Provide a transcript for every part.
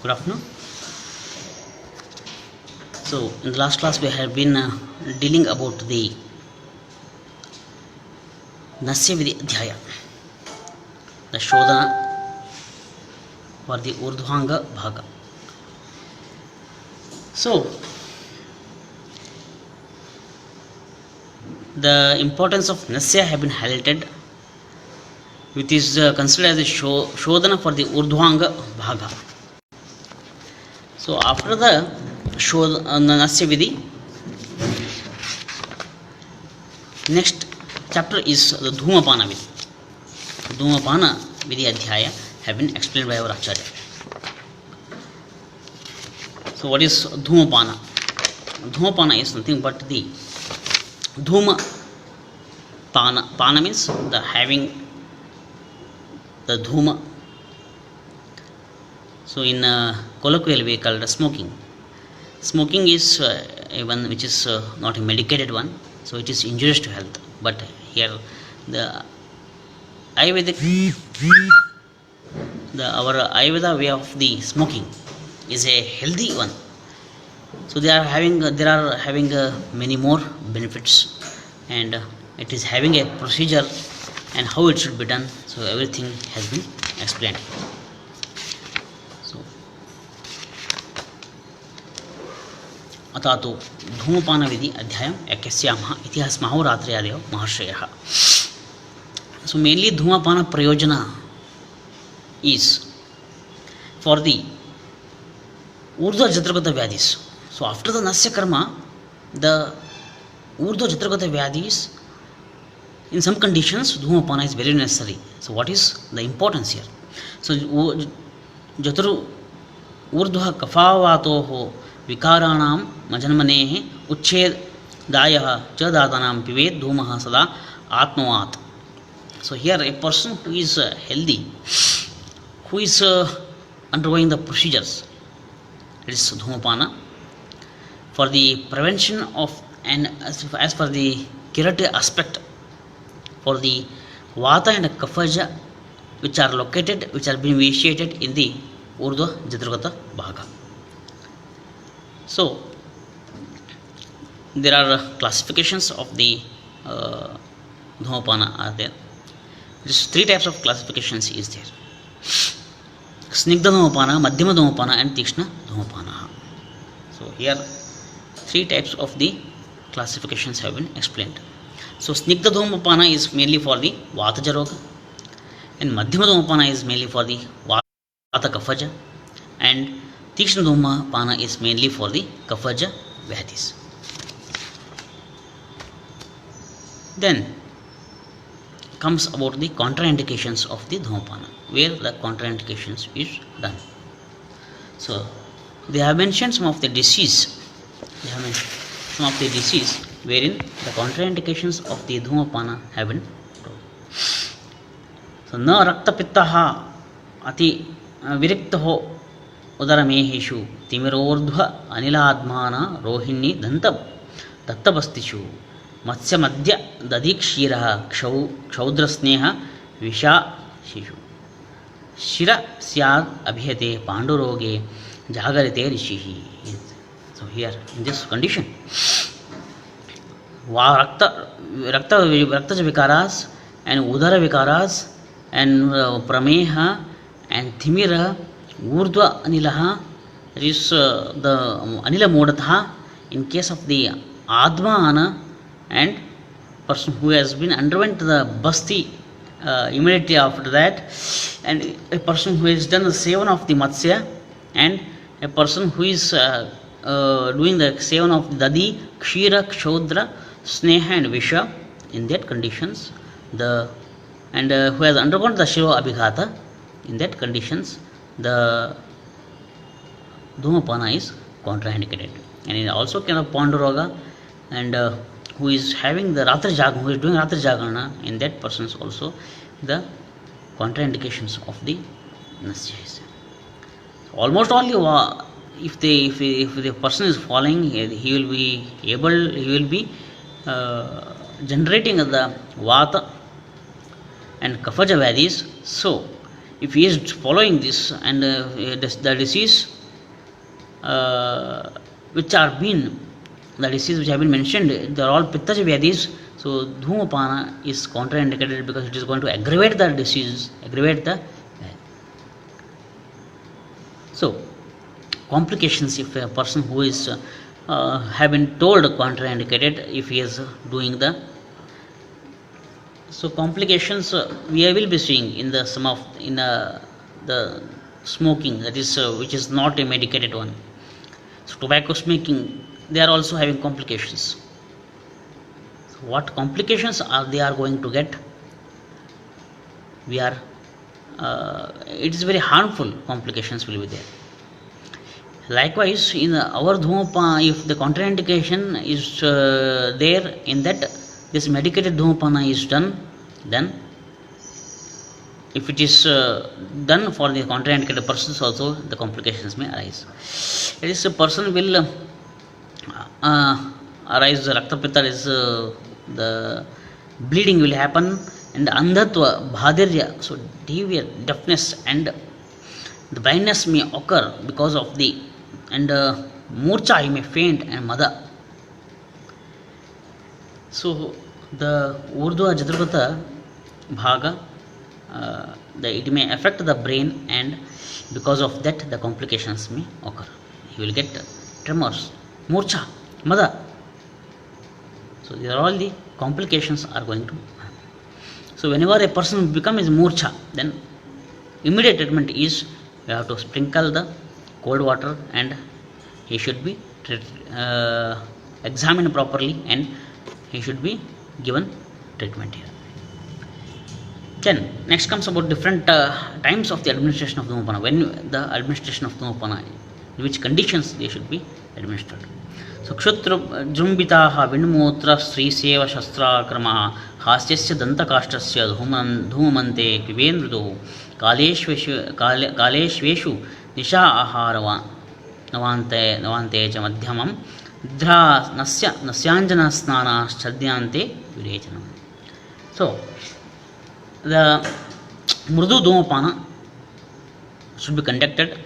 Good afternoon. So, in the last class, we have been dealing about the Nasya Vidhi Adhyaya, the Shodhana for the Urdhvanga Bhaga. So, the importance of Nasya have been highlighted, which is considered as a Shodhana for the Urdhvanga Bhaga. So, after the Nasya Vidhi, next chapter is the Dhumapana Vidhi. Dhumapana Vidhi Adhyaya have been explained by our Acharya. So, what is Dhumapana? Dhumapana is nothing but the Dhuma Pana. Pana means the having the Dhuma. So, in colloquial we call it smoking. Smoking is a one which is not a medicated one, so it is injurious to health. But here the Ayurvedic, our Ayurveda way of the smoking is a healthy one. So there are having many more benefits, and it is having a procedure and how it should be done. So everything has been explained. So अतातो धूमपान विधि अध्यायम एकस्यामः इति अस्माहो रात्र्यादयो महर्षयः. So mainly धूमपान प्रयोजना is for the urdhva jatragata vyadis. So after the nasya karma, the urdhva jatragata vyadis, in some conditions dhumapana is very necessary. So what is the importance here? So jatru urdhva kafavatoho विकाराणां मजन्मनेः उच्छेदायः च दातानां पिबेत् धूमः सदा आत्मवात्. So here a person who is healthy, who is undergoing the procedures, it is dhumapana for the prevention of, and as for the curative aspect, for the vata and kafaja which are located, which are being vitiated in the urdhva jatragata bhaga. So there are classifications of the dhumapana are there. Just three types of classifications is there: snigdha dhumapana, madhyama dhumapana, and tikshna dhumapana. So here three types of the classifications have been explained. So snigdha dhumapana is mainly for the vataja roga, and madhyama dhumapana is mainly for the vata kafaja, and tikshna dhumapana is mainly for the kafaja vyadis. Then comes about the contraindications of the dhumapana, where the contraindications is done. So they have mentioned some of the disease. They have mentioned some of the disease wherein the contraindications of the dhumapana have been told. So na rakta pittaha ati viriktaho उदरमेहेषु तिमिरोर्ध्व अनिलात्मान Rohini दंतम दत्तबस्तिषु मत्स्यमद्य दधिक्षीरः क्षौद्रस्नेह विषाशिषु शिर स्याद् अभियते पांडुरोगे जागरिते ऋषिः. So here in this condition, रक्तज विकारास and udara vikaras and prameha and thimira urdhva anilaha, that is the anila modatha in case of the admana, and person who has been underwent the basti immediately after that, and a person who has done the sevan of the matsya, and a person who is doing the sevan of dadi, kshira, kshodra, sneha and visha. In that conditions, the and who has undergone the shiro abhighata, in that conditions the dhumapana is contraindicated. And it also kind of panduroga, and who is having the ratri jagana, who is doing ratri jagana, in that persons also the contraindications of the nasya is. So almost only if the person is falling, he will be generating the vata and kafaja vadis. So if he is following this and the disease which are been the disease which have been mentioned, they are all pittaja vyadis. So dhumapana is contraindicated because it is going to aggravate the disease, aggravate the so complications. If a person who is have been told contraindicated, if he is doing the so complications we will be seeing in the some of in the smoking, that is which is not a medicated one. So tobacco smoking, they are also having complications. So what complications are they are going to get? We are it is very harmful complications will be there. Likewise, in our dhumapana, if the contraindication is there in that this medicated dhumapana is done, then if it is done for the contraindicated persons also, the complications may arise. It is a person will arise the raktapitta, is the bleeding will happen, and andhatva, bhadirya, so deafness and the blindness may occur because of the and murcha, he may faint, and mada. So the urdhva jadragata bhaga, it may affect the brain, and because of that the complications may occur. He will get tremors, murcha, mada. So these are all the complications are going to happen. So whenever a person becomes murcha, then immediate treatment is you have to sprinkle the cold water, and he should be examined properly, and he should be given treatment here. Then next comes about different times of the administration of dhumapana. When the administration of dhumapana, in which conditions they should be administered. So kshutra jrumbitaha vinmutra sriseva shastrakramaha hasyasya dantakashtasya dhumamante pibendrudo kaleshveshu nisha aharava navante cha madhyamam dra nasyanjana snana chadyante virechanam. So the mrudu dhumapana should be conducted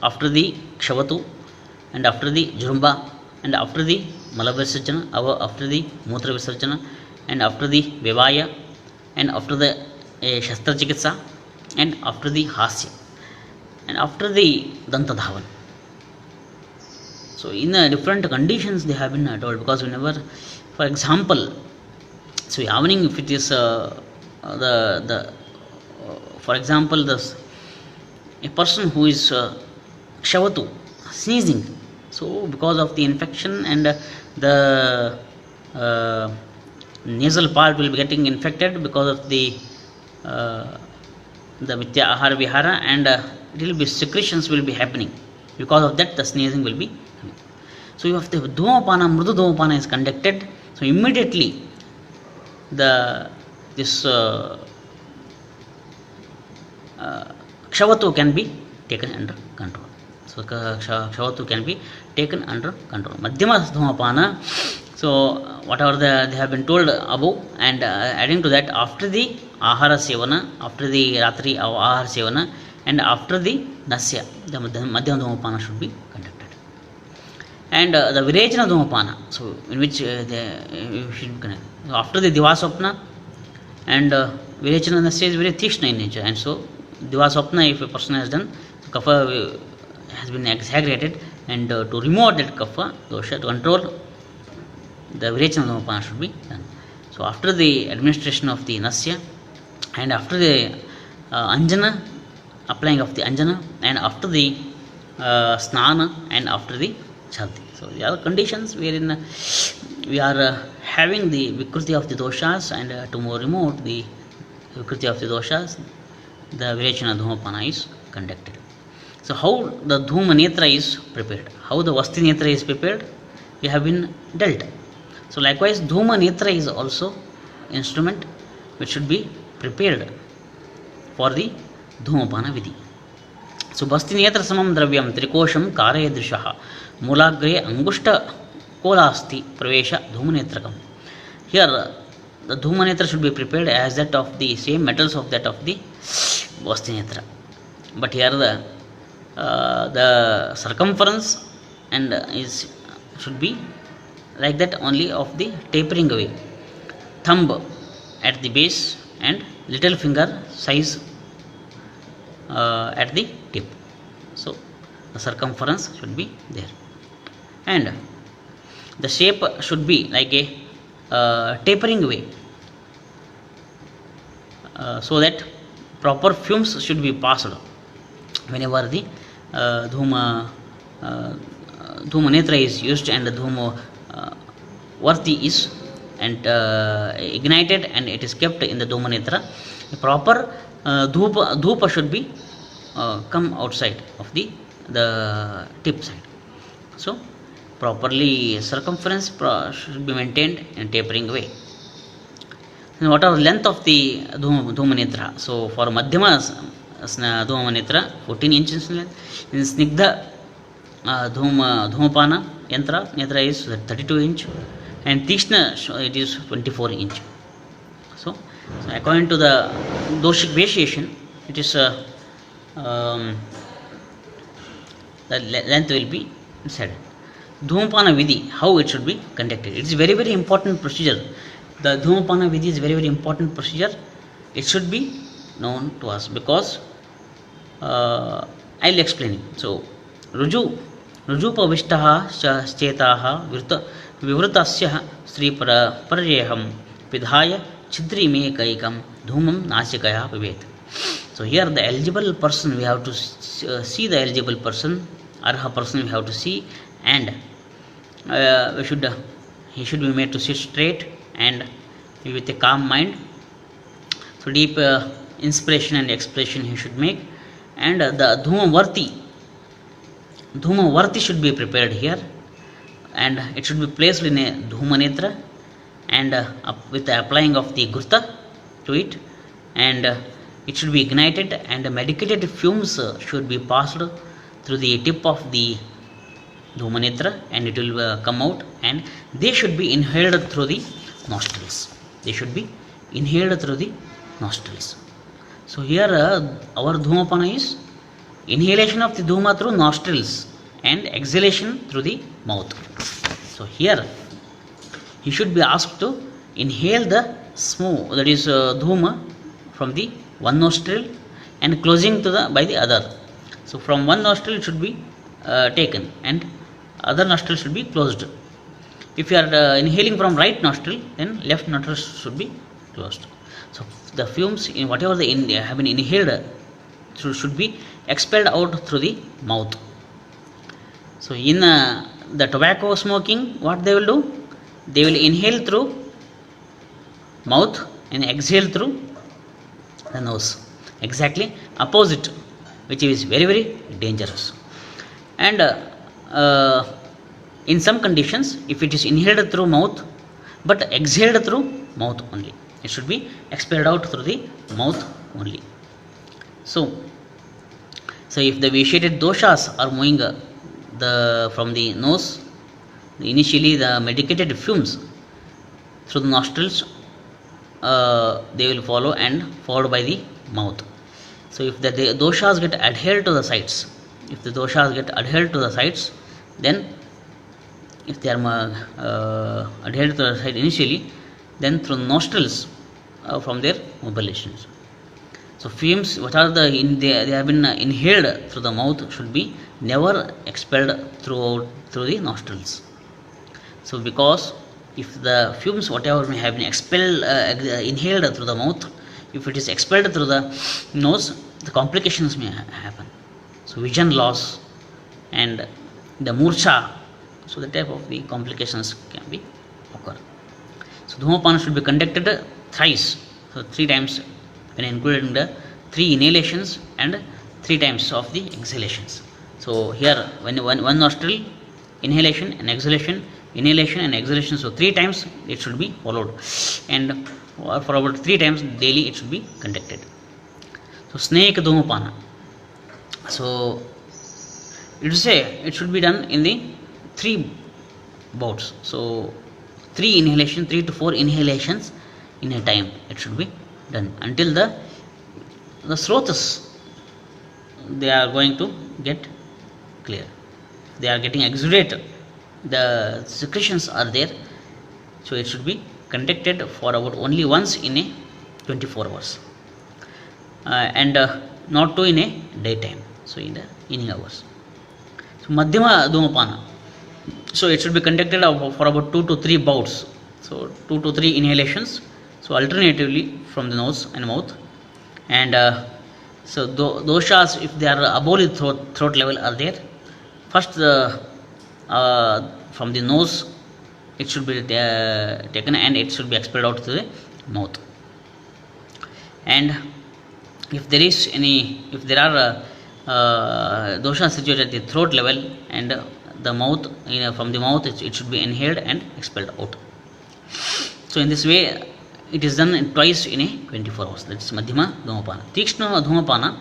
after the kshavatu, and after the jrumba, and after the mala visarjana, after the mutra visarjana, and after the vivaya, and after the shastra chikitsa, and after the hasya, and after the danta dhavan. So in different conditions they have been told, because whenever, for example, so yavaning, if it is for example, a person who is kshavatu, sneezing, so because of the infection, and the nasal part will be getting infected because of the mithya ahara vihara, and it will be secretions will be happening. Because of that, the sneezing will be coming. So if the dhumapana, mrudu dhumapana is conducted, so immediately this kshavatu can be taken under control. So kshavatu can be taken under control. Madhyama dhumapana, so whatever they have been told above, and adding to that, after the ahara sevana, after the ratri ahara sevana, and after the nasya, the madhyama dhumapana should be conducted. And the virechana dhumapana, so in which they should be conducted. So after the divaswapna, and virechana nasya is very tishna in nature, and so divaswapna, if a person has done, so kapha has been exaggerated, and to remove that kapha dosha, to control the virechana dhumapana should be done. So after the administration of the nasya, and after the anjana, applying of the anjana, and after the snana, and after the chaddi. So the other conditions wherein we are having the vikruti of the doshas, and to remove the vikruti of the doshas, the virechana dhumapana is conducted. So how the dhuma netra is prepared, how the vasti netra is prepared, we have been dealt. So likewise, dhuma netra is also instrument which should be prepared for the dhumapana vidhi. So vasti netra samam dravyam trikosham karayadrishaha mulagre angushta kolasti pravesha dhumanetrakam. Here the dhumanetra should be prepared as that of the same metals of that of the Vastinetra. But here the circumference and is should be like that only of the tapering away. Thumb at the base and little finger size at the tip. So the circumference should be there, and the shape should be like a tapering way, so that proper fumes should be passed whenever the dhuma dhuma netra is used and the dhuma varti is and ignited and it is kept in the dhuma netra. The proper dhupa should be come outside of the tip side. So properly circumference should be maintained in tapering way. And what are the length of the dhuma netra? So for madhyama dhuma netra 14 inches in length. In snigdha dhumapana netra is 32 inch, and tikshna it is 24 inch. So according to the doshik vitiation, it is the length will be said. Dhumapana vidhi, how it should be conducted. It is very very important procedure. The dhumapana vidhi is very very important procedure. It should be known to us because I will explain it. So रुजुपविष्टः चेताः विवृतस्य स्त्रीपरयेहं विधाय छिद्रिमेकैकं धूमं नासिकया पिबेत्. So here the eligible person, we have to see the eligible person, arha person we have to see, and he should be made to sit straight and with a calm mind. So deep inspiration and expression he should make, and the dhuma varti should be prepared here, and it should be placed in a dhuma netra, and with the applying of the gurta to it, and it should be ignited, and medicated fumes should be passed through the tip of the dhuma netra, and it will come out, and they should be inhaled through the nostrils. They should be inhaled through the nostrils. So here our dhumapana is inhalation of the dhuma through nostrils and exhalation through the mouth. So here he should be asked to inhale the smoke, that is dhuma, from the one nostril and closing to by the other. So from one nostril it should be taken and other nostril should be closed. If you are inhaling from right nostril, then left nostril should be closed. So the fumes in whatever they have been inhaled should be expelled out through the mouth. So in the tobacco smoking, what they will do? They will inhale through mouth and exhale through the nose. Exactly opposite, which is very very dangerous. And in some conditions, if it is inhaled through mouth but exhaled through mouth only, it should be expelled out through the mouth only. So if the vitiated doshas are moving from the nose, initially the medicated fumes through the nostrils they will follow and followed by the mouth. So if the doshas get adhered to the sides, then if they are adhered to the side initially, then through the nostrils from their mobilizations. So fumes, what are they have been inhaled through the mouth, should be never expelled through the nostrils. So because if the fumes whatever may have been inhaled through the mouth, if it is expelled through the nose, the complications may happen. So vision loss and the murcha, so the type of the complications can be occur. So dhumapana should be conducted thrice, so 3 times when including the 3 inhalations and 3 times of the exhalations. So here when one nostril inhalation and exhalation, so 3 times it should be followed, and for about 3 times daily it should be conducted. So snake dhumapana, so it should be done in the 3 bouts. So 3 to 4 inhalations in a time it should be done until the the srotas, they are going to get clear. They are getting exudate. The secretions are there, so it should be conducted for about only once in a 24 hours, and not to in a daytime. So in the evening hours. So madhyama dhumapana. So it should be conducted for about 2 to 3 bouts. So 2 to 3 inhalations. So alternatively from the nose and mouth, and so doshas, if they are above the throat level, are there. First, from the nose, it should be taken and it should be expelled out to the mouth. And if there is any, if there are doshas situated at the throat level and the mouth, from the mouth, it should be inhaled and expelled out. So in this way, it is done twice in a 24 hours. That is madhyama dhumapana. Tikshna dhumapana,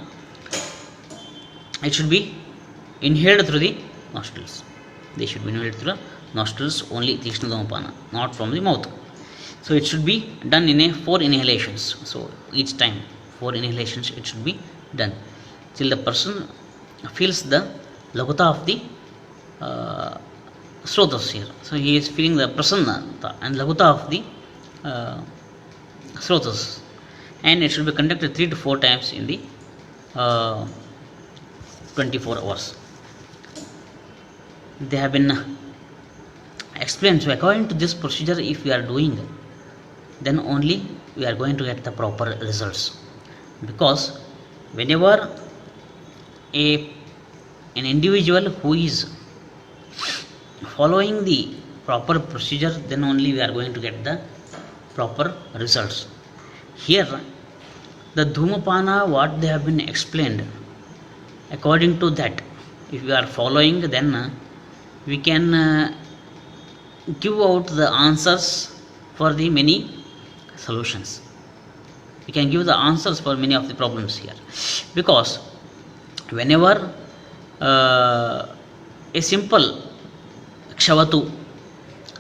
it should be inhaled through the nostrils. They should be inhaled through the nostrils only, Tikshna dhumapana, not from the mouth. So it should be done in a 4 inhalations. So each time 4 inhalations it should be done till the person feels the laguta of the srotas here. So he is feeling the prasannata and laguta of the srotas, and it should be conducted 3 to 4 times in the 24 hours. They have been explained. So according to this procedure, if we are doing, then only we are going to get the proper results. Because whenever an individual who is following the proper procedure, then only we are going to get the proper results. Here, the dhumapana, what they have been explained, according to that, if we are following, then we can give out the answers for the many solutions. We can give the answers for many of the problems here. Because whenever a simple kshavatu,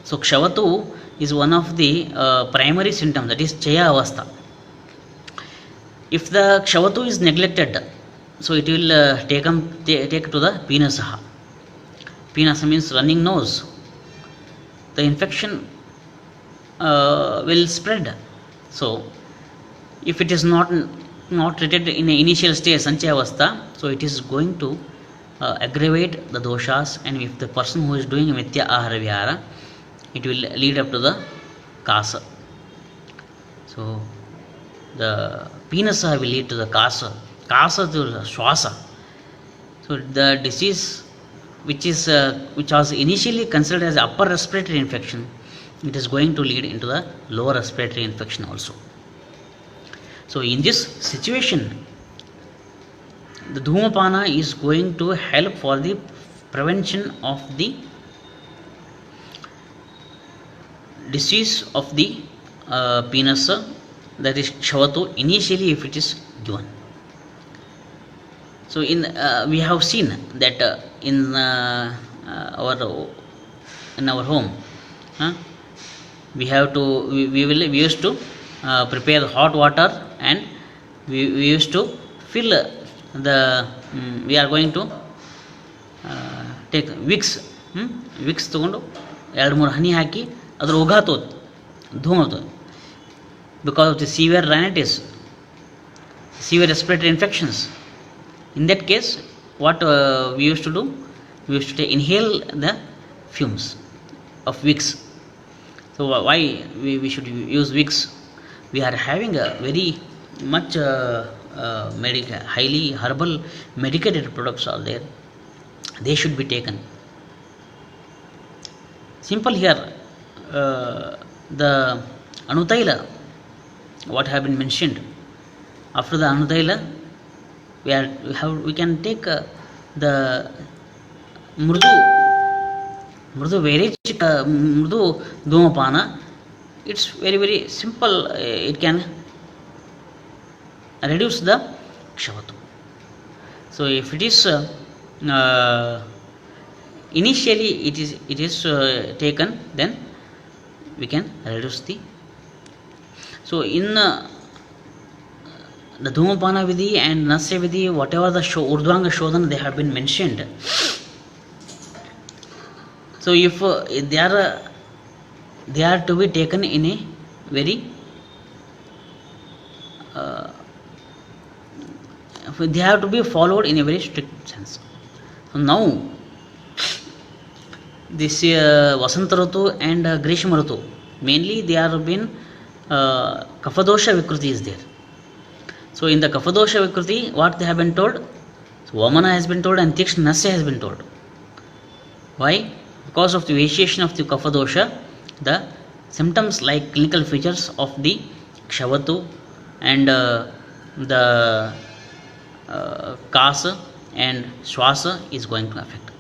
so kshavatu is one of the primary symptoms, that is chaya avastha. If the kshavatu is neglected, so it will take to the pinasaha. Pinasa means running nose. The infection will spread. So if it is not treated in the initial stage, sanchaya avastha, so it is going to aggravate the doshas, and if the person who is doing mithya ahara vihara, it will lead up to the kasa. So the pinasa will lead to the kasa to the swasa. So the disease which was initially considered as upper respiratory infection, it is going to lead into the lower respiratory infection also. So in this situation, the dhumapana is going to help for the prevention of the disease of the penasa, that is kshavatu, initially if it is given. So we have seen that in our home, we used to prepare the hot water, and we used to fill we are going to take Vicks ತಗೊಂಡು 2-3 ಹನಿ ಹಾಕಿ ಅದ್ರ ಒಗಾತೋದು ಧೂಮತೋದು, because of the severe rhinitis, severe respiratory infections. In that case, what we used to do, we used to inhale the fumes of Vicks. So why we should use Vicks? We are having a very much highly herbal medicated products are there. They should be taken. Simple here, the Anutaila, what have been mentioned. After the Anutaila, we can take the murdu dhumapana. It's very very simple. It can reduce the kshavatu. So if it is initially it is taken, then we can reduce the. So in the Dhumapana Vidhi and Nasya Vidhi, whatever the Urdhvanga Shodhana they have been mentioned. So if they are to be taken in a very they have to be followed in a very strict sense. So now this Vasanta Ritu and Grishma Ritu, mainly they are been Kafadosha Vikruti is there. So in the Kafadosha Vikruti, what they have been told? So Vamana has been told and Tikshna Nasya has been told. Why? Because of the vitiation of the Kafadosha, the symptoms like clinical features of the Kshavatu and the Kasa and Swasa is going to affect.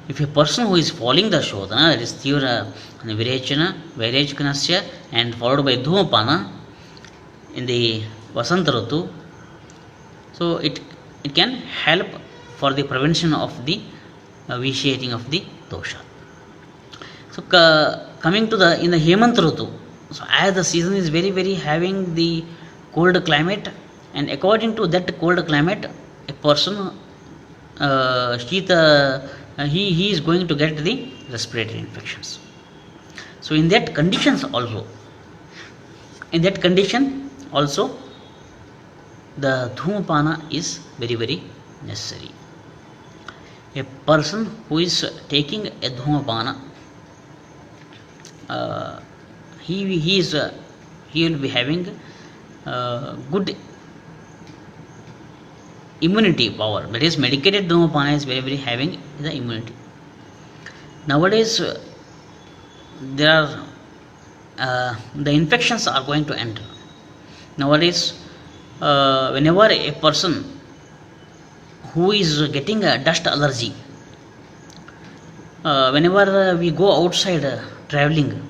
If a person who is following the Shodhana, that is Tivra Virechana, Vairechkanasya and followed by Dhumapana in the Vasanta Ritu, so it can help for the prevention of the vitiating of the dosha. So coming to in the Hemant Ritu, so as the season is very very having the cold climate, and according to that cold climate, a person he is going to get the respiratory infections. So in that condition also the Dhumapana is very very necessary. A person who is taking a Dhumapana, he will be having good immunity power. That is, medicated Dhumapana is very very having the immunity. Nowadays there are the infections are going to enter. Nowadays whenever a person who is getting a dust allergy, whenever we go outside traveling,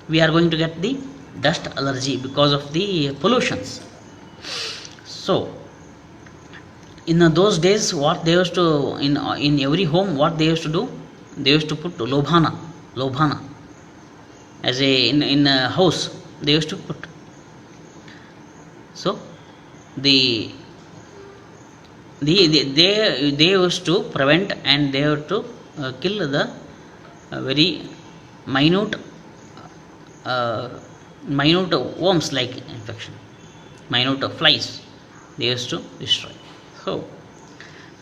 we are going to get the dust allergy because of the pollutions. So in those days, what they used to in every home, what they used to do, they used to put lobhana as in a house they used to put. So they used to prevent and they used to kill the very minute worms like infection, minute flies they used to destroy. So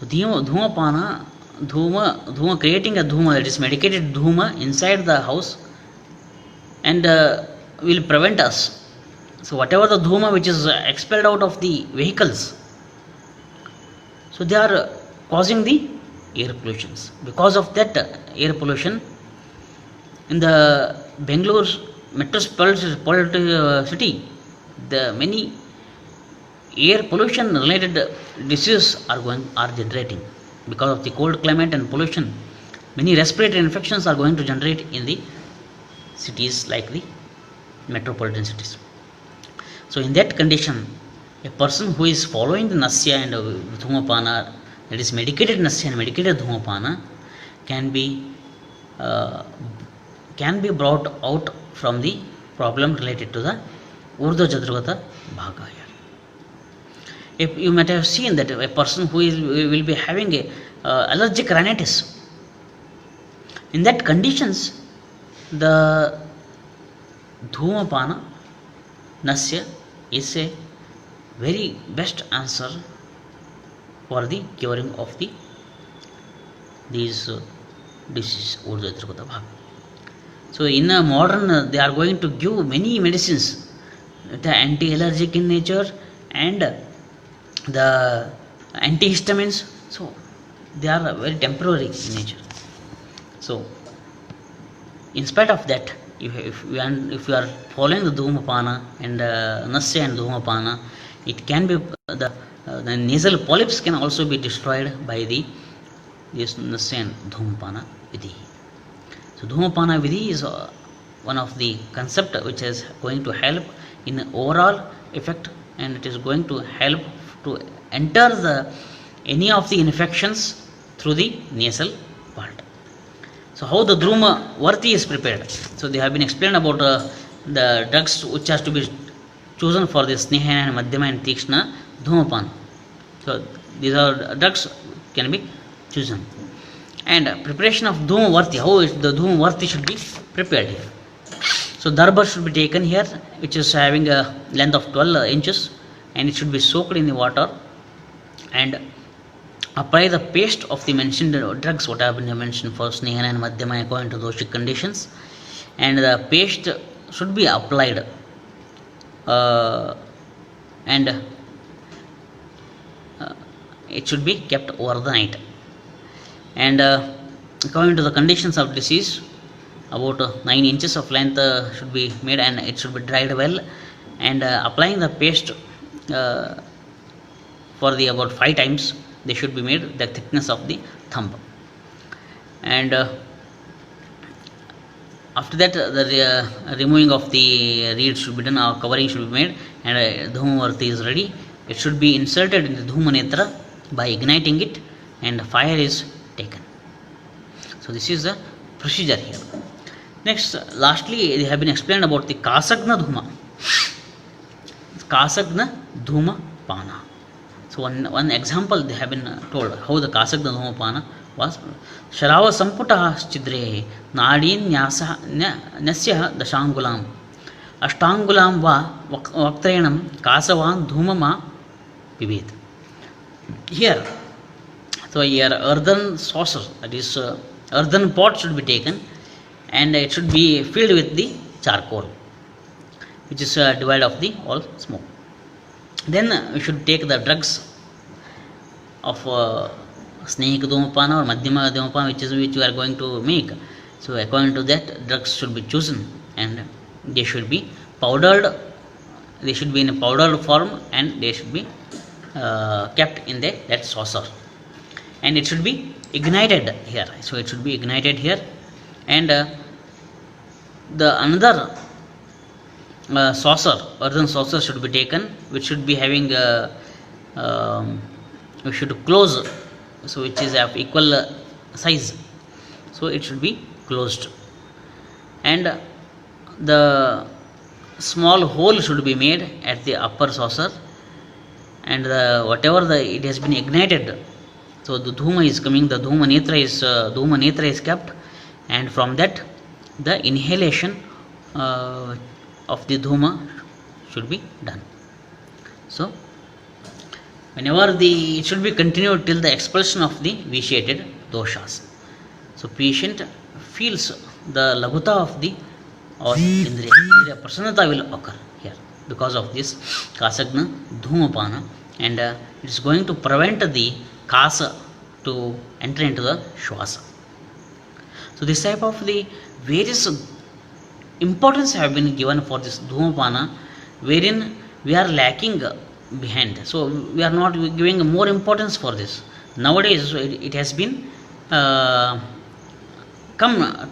Dhumapana, Dhuma creating a Dhuma, that is medicated Dhuma inside the house, and will prevent us. So whatever the Dhuma which is expelled out of the vehicles, so they are causing the air pollutions. Because of that air pollution, in the Bangalore metropolitan city, the many air pollution related diseases are generating because of the cold climate and pollution. Many respiratory infections are going to generate in the cities like the metropolitan cities. So in that condition, a person who is following the Nasya and Dhumapana, that is medicated Nasya and medicated Dhumapana, can be brought out from the problem related to the Urdhva Jadragata Bhaga. If you might have seen that a person who will be having a allergic rhinitis, in that conditions, the Dhumapana Nasya is a very best answer for the curing of these diseases. So in a modern, they are going to give many medicines, the anti-allergic in nature and the antihistamines. So they are very temporary in nature. So in spite of that, if you are following the Dhumapana and Nasya and Dhumapana, it can be the nasal polyps can also be destroyed by this Nasya and Dhumapana Vidhi. So Dhumapana Vidhi is one of the concept which is going to help in overall effect, and it is going to help to enter any of the infections through the nasal part. So how the Dhruma Varti is prepared? So they have been explained about the drugs which has to be chosen for the Sneha and Madhyama and Tikshna. Dhumapan. So these are drugs can be chosen. And preparation of Dhumavarti, how the Dhumavarti should be prepared here. So darbar should be taken here, which is having a length of 12 inches, and it should be soaked in the water, and apply the paste of the mentioned drugs what have been mentioned for Snehana and Madhyama according to those conditions, and the paste should be applied and it should be kept over the night. And according to the conditions of disease, about 9 inches of length should be made, and it should be dried well, and applying the paste for the about 5 times they should be made the thickness of the thumb. And after that the removing of the reed should be done, or covering should be made, and Dhumavarti is ready. It should be inserted in the Dhumanetra by igniting it, and fire is taken. So this is the procedure here. Next, lastly, they have been explained about the Kasagna Dhuma. Kasagna Dhuma Pana. So one example they have been told how the Kasagna Dhuma Pana was. Sharava Samputaha Chidre Nadin Nyasya Dashangulam Ashtangulam Va Vaktrenam Kasavan Dhumama Pibet. Here, so here earthen saucer, that is earthen pot should be taken, and it should be filled with the charcoal, which is devoid of the all smoke. Then we should take the drugs of Snehika Dhumapana or Madhyama Dhumapana, which we are going to make. So according to that, drugs should be chosen, and they should be powdered. They should be in a powdered form, and they should be kept in that saucer, and it should be ignited here. So it should be ignited here, and the another saucer, earthen saucer should be taken, which should be having we should close, so which is of equal size, so it should be closed, and the small hole should be made at the upper saucer, and whatever it has been ignited, so the dhuma is coming, the dhuma netra is kept, and from that the inhalation of the dhuma should be done. So whenever it should be continued till the expulsion of the vitiated doshas. So patient feels the laghuta of the or indriya prasannata will occur here because of this kasagna dhumapana, and it is going to prevent the kasa to enter into the shwasa. So this type of the various importance have been given for this dhumapana, wherein we are lacking behind. So we are not giving more importance for this. Nowadays it has been come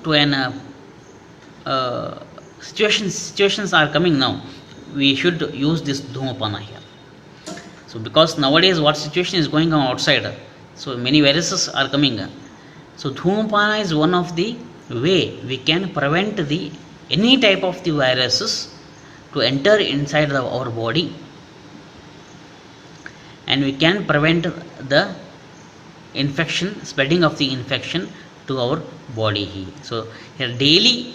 to an situations are coming now. We should use this dhumapana here. So because nowadays what situation is going on outside, so many viruses are coming. So dhumapana is one of the way we can prevent the any type of the viruses to enter inside our body, and we can prevent the infection, spreading of the infection to our body. So here daily,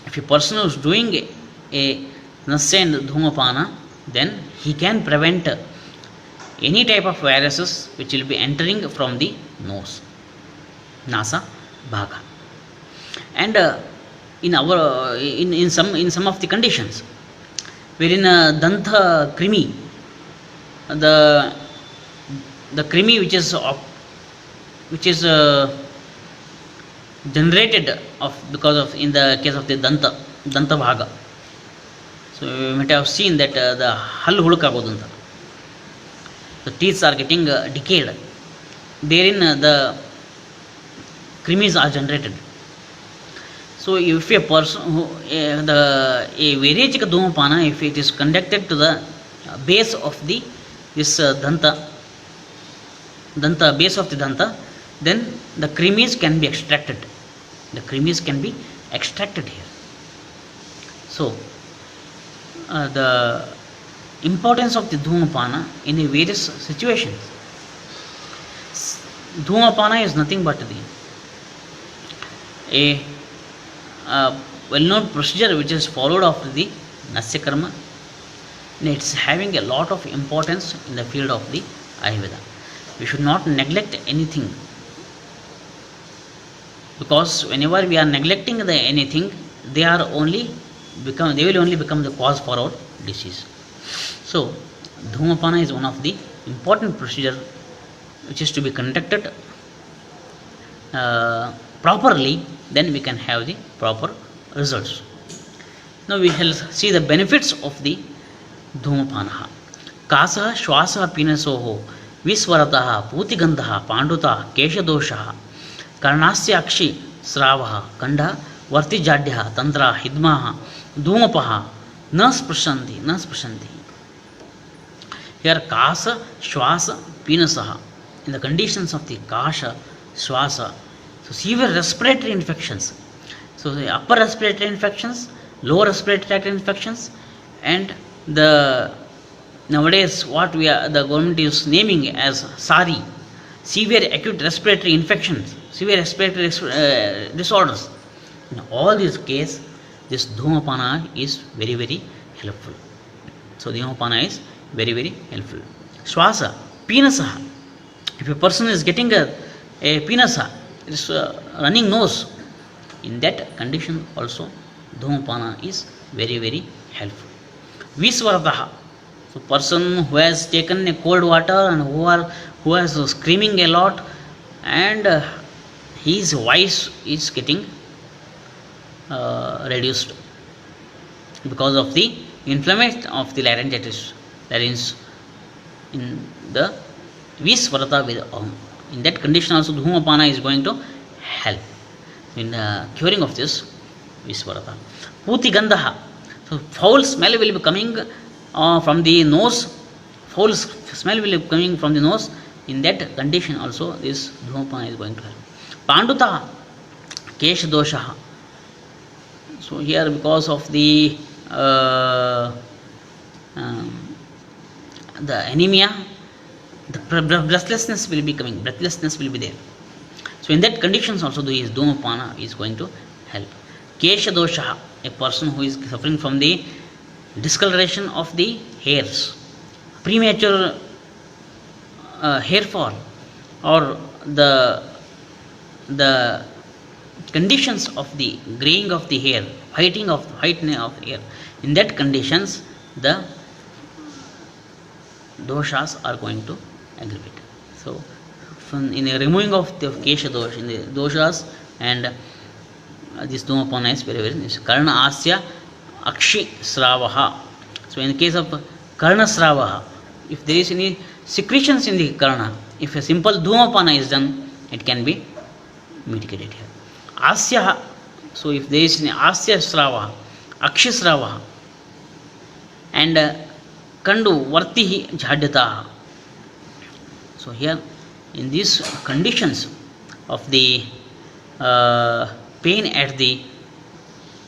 if a person is doing a nasya and dhumapana, then he can prevent any type of viruses which will be entering from the nose, nasa bhaga. And in our in some of the conditions, wherein danta krimi, the krimi which is generated because of, in the case of the danta bhaga. So you might have seen that the hallu hulukkagodu anta, the teeth are getting decayed, therein the krimis are generated. So if a person a Vairechika dhumapana, if it is conducted to the base of this danta base of the danta, then the krimis can be extracted. The krimis can be extracted here. So importance of the Dhumapana in the various situations. Dhumapana is nothing but a well-known procedure which is followed after the Nasya Karma, and it's having a lot of importance in the field of the Ayurveda. We should not neglect anything, because whenever we are neglecting anything, they will only become the cause for our disease. So Dhumapana is one of the important procedure which is to be conducted properly, then we can have the proper results. Now we shall see the benefits of the Dhumapana. Kasah Shwasah Pinasoho Viswaratah Putigandha Panduta Keshadosha Karnasya Akshi Sravaha Kanda Vartijadya Tantra Hidmaha Dhumapaha Naspashanti. Here Kasa Shwasa Pinasaha, in the conditions of the Kasha Shwasa, so severe respiratory infections, so the upper respiratory infections, lower respiratory tract infections, and the nowadays what the government is naming as SARI, severe acute respiratory infections, severe respiratory disorders. In all these cases, this Dhumapana is very, very helpful. So Dhumapana is very, very helpful. Swasa, Pinasaha. If a person is getting a Pinasa, it's running nose, in that condition also Dhumapana is very, very helpful. Visvaradaha. So person who has taken a cold water and who has screaming a lot, and his voice is getting reduced because of the inflammation of the laryngitis, larynx, in the Visvarata with in that condition also Dhumapana is going to help in curing of this Visvarata. Puti so foul smell will be coming from the nose, foul smell will be coming from the nose, in that condition also this Dhumapana is going to help. Panduta Kesha Dosha. So here because of the anemia, the breathlessness will be coming, breathlessness will be there. So in that conditions also the Dhumapana is going to help. Kesha Dosha, a person who is suffering from the discoloration of the hairs, premature hair fall, or the conditions of the graying of the hair, whitening of hair, in that conditions the doshas are going to aggravate. So in the removing of the Kesha dosha, in the doshas, and this Dhumapana is very, very nice. Karna Asya Akshi Sravaha. So in the case of Karna Sravaha, if there is any secretions in the Karna, if a simple Dhumapana is done, it can be mitigated here. Asya, so if there is any Asya Sravaha, Akshi Sravaha, and Kandu Vartihi Jhadyata. So here in these conditions of the pain at the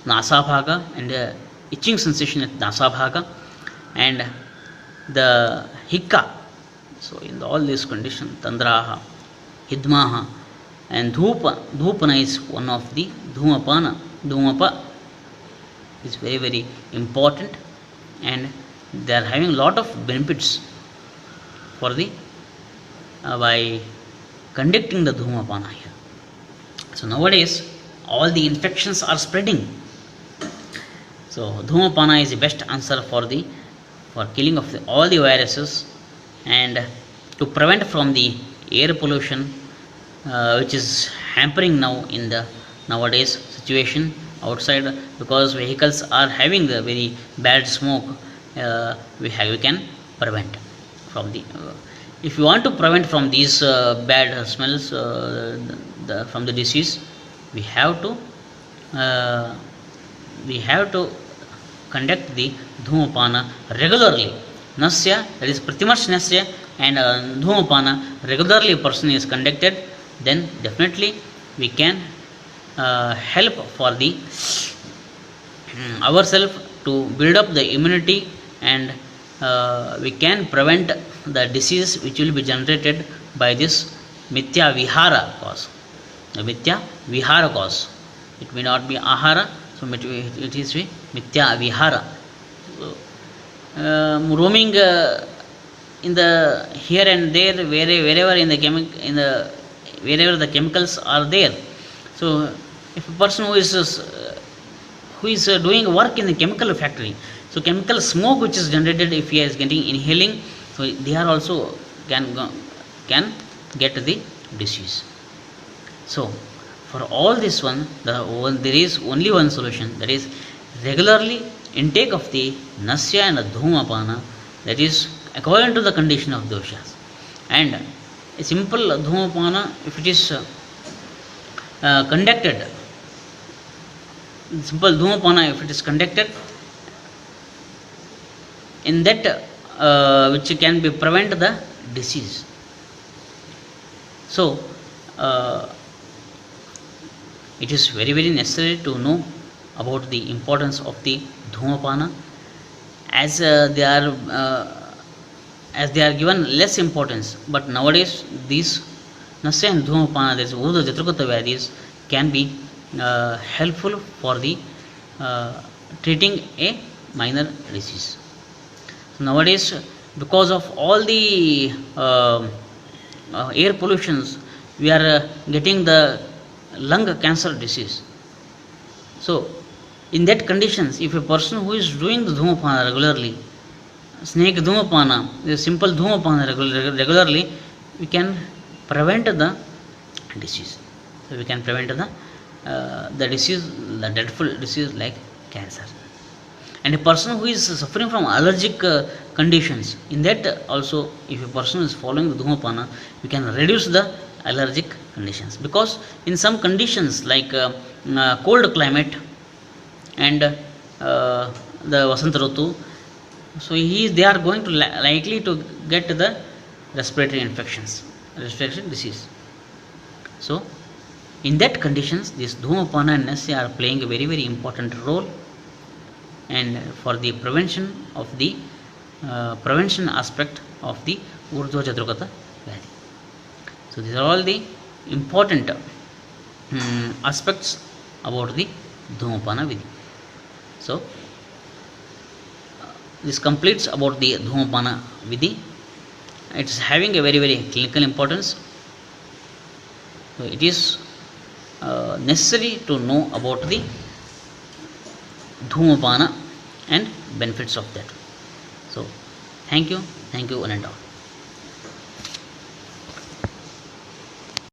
Nasabhaga and itching sensation at Nasabhaga and the Hikka, so in all these conditions, Tandraha, Hidmaha, and Dhupana is one of the Dhumapana. Dhumapa is very, very important, and they are having a lot of benefits for the by conducting the Dhumapana here. So nowadays all the infections are spreading. So Dhumapana is the best answer for killing of all the viruses, and to prevent from the air pollution which is hampering now in the nowadays situation outside, because vehicles are having the very bad smoke. We can prevent from the if you want to prevent from these bad smells from the disease, we have to conduct the Dhumapana regularly. Nasya, that is Pratimarsh Nasya, and Dhumapana regularly a person is conducted, then definitely we can help for the ourselves to build up the immunity and we can prevent the disease which will be generated by this mithya vihara cause. The mithya vihara cause. It may not be ahara, so it is mithya vihara. So, roaming in the here and there, wherever in the wherever the chemicals are there. So, if a person who is doing work in the chemical factory, so chemical smoke which is generated if he is getting inhaling, so they are also can get the disease. So, for all this one, there is only one solution, that is regularly intake of the nasya and the dhumapana, that is according to the condition of doshas. And a simple dhumapana, if it is conducted, simple dhumapana, if it is conducted, in that which can be prevent the disease. So, it is very necessary to know about the importance of the dhumapana, as they are given less importance, but nowadays these nasya and dhumapana, that is Urdhva Jatrukuta Vyadhis, can be helpful for the treating a minor disease. So nowadays, because of all the air pollutions, we are getting the lung cancer disease. So, in that conditions, if a person who is doing the dhumapana regularly, snake dhumapana, the simple dhumapana regularly, we can prevent the disease. So, we can prevent the disease, the dreadful disease like cancer. And a person who is suffering from allergic conditions, in that also, if a person is following the dhumapana, we can reduce the allergic conditions, because in some conditions like cold climate and the Vasanta Ritu, so they are going to likely to get the respiratory infections, respiratory disease. So, in that conditions, this dhumapana and nasya are playing a very important role, and for the prevention of the prevention aspect of the Urdhva Jatrukuta Vyadhi. So, these are all the important aspects about the dhumapana vidhi. So, this completes about the dhumapana vidhi. It is having a very clinical importance. So, it is necessary to know about the dhumapana and benefits of that. So, thank you one and all.